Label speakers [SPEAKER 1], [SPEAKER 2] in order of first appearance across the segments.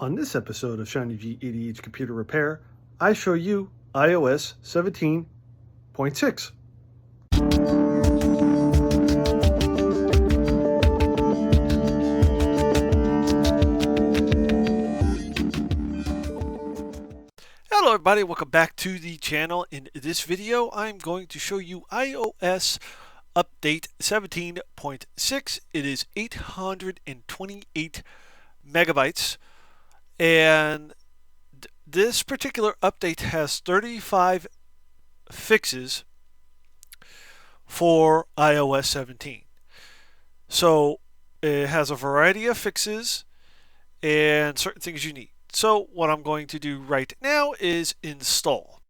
[SPEAKER 1] On this episode of Shiny G80H Computer Repair, I show you iOS 17.6. Hello everybody, welcome back to the channel. In this video, I'm going to show you iOS Update 17.6. It is 828 megabytes, and this particular update has 35 fixes for iOS 17. So it has a variety of fixes and certain things you need. So what I'm going to do right now is install.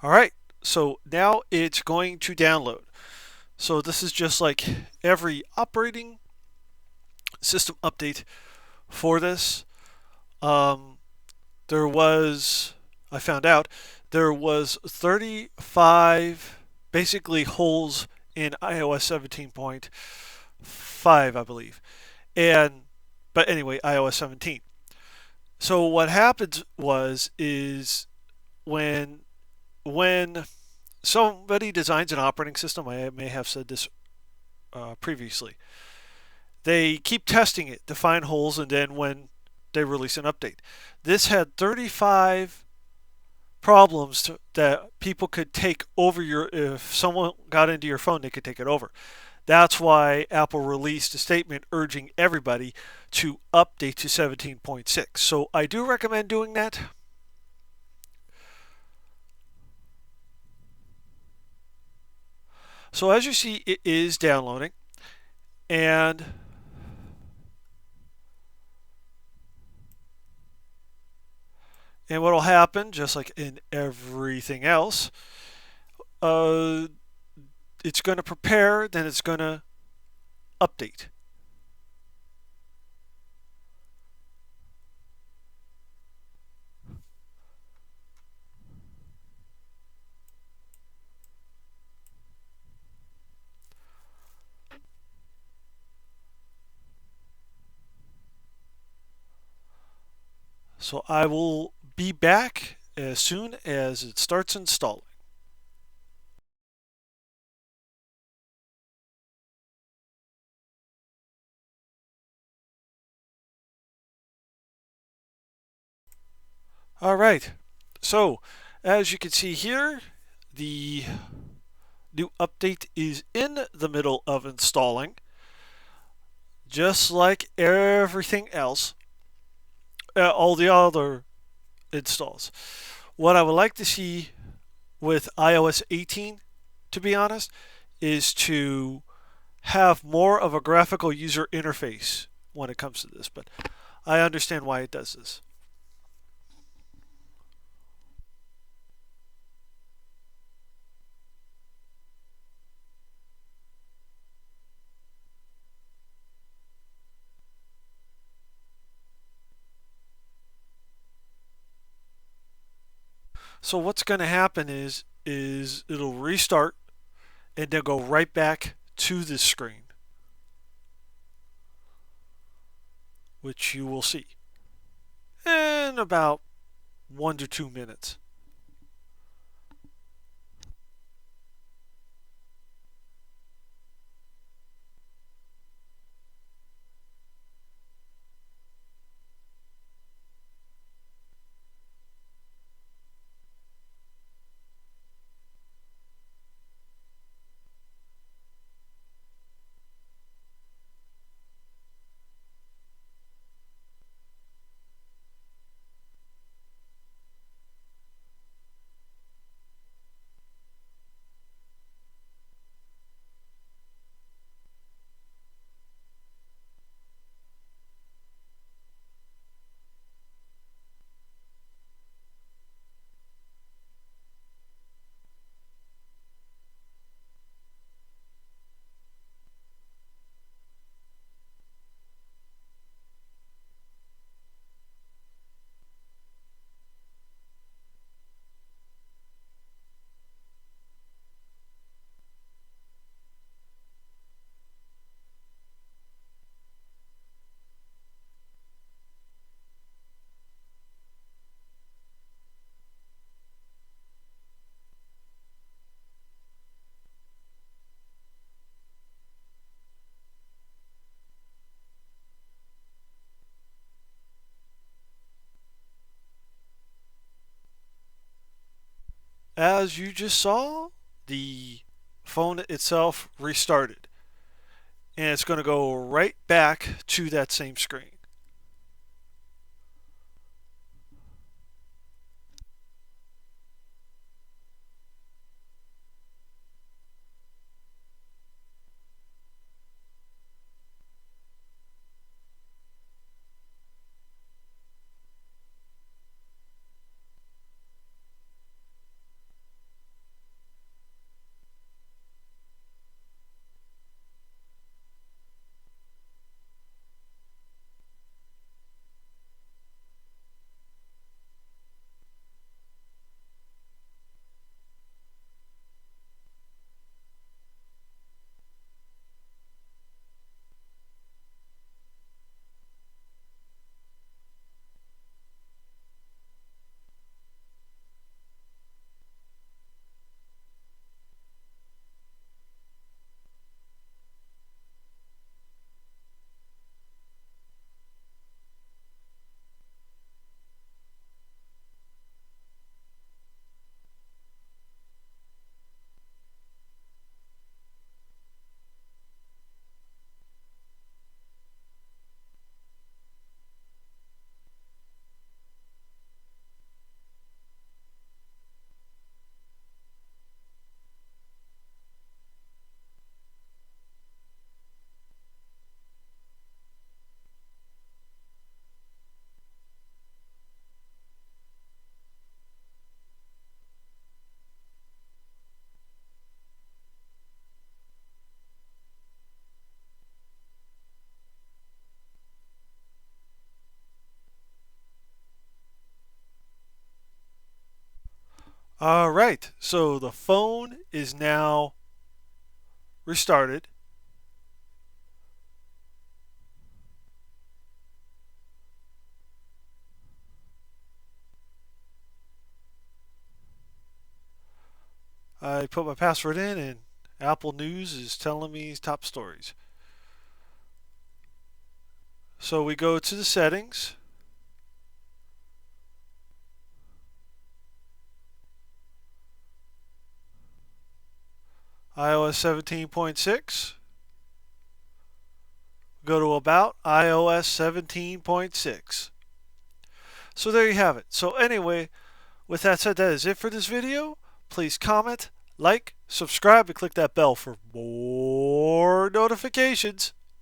[SPEAKER 1] All right, so now it's going to download. So this is just like every operating system update for this. I found out there was 35 basically holes in iOS 17.5, I believe. But anyway, iOS 17. So what happened is when somebody designs an operating system, I may have said this previously, they keep testing it to find holes, and then when they release an update, this had 35 problems that people could take over if someone got into your phone, they could take it over. That's why Apple released a statement urging everybody to update to 17.6. So I do recommend doing that. So as you see, it is downloading, and what will happen, just like in everything else, uh, it's going to prepare, then it's going to update. So I will be back as soon as it starts installing. All right, so as you can see here, the new update is in the middle of installing, just like everything else, all the other installs. What I would like to see with iOS 18, to be honest, is to have more of a graphical user interface when it comes to this, but I understand why it does this. So what's going to happen is it'll restart and then go right back to this screen, which you will see in about 1 to 2 minutes. as you just saw, the phone itself restarted. And it's going to go right back to that same screen. All right, so the phone is now restarted. I put my password in, and Apple News is telling me top stories. So we go to the settings. iOS 17.6. Go to About, iOS 17.6. So there you have it. So anyway, with that said, that is it for this video. Please comment, like, subscribe, and click that bell for more notifications.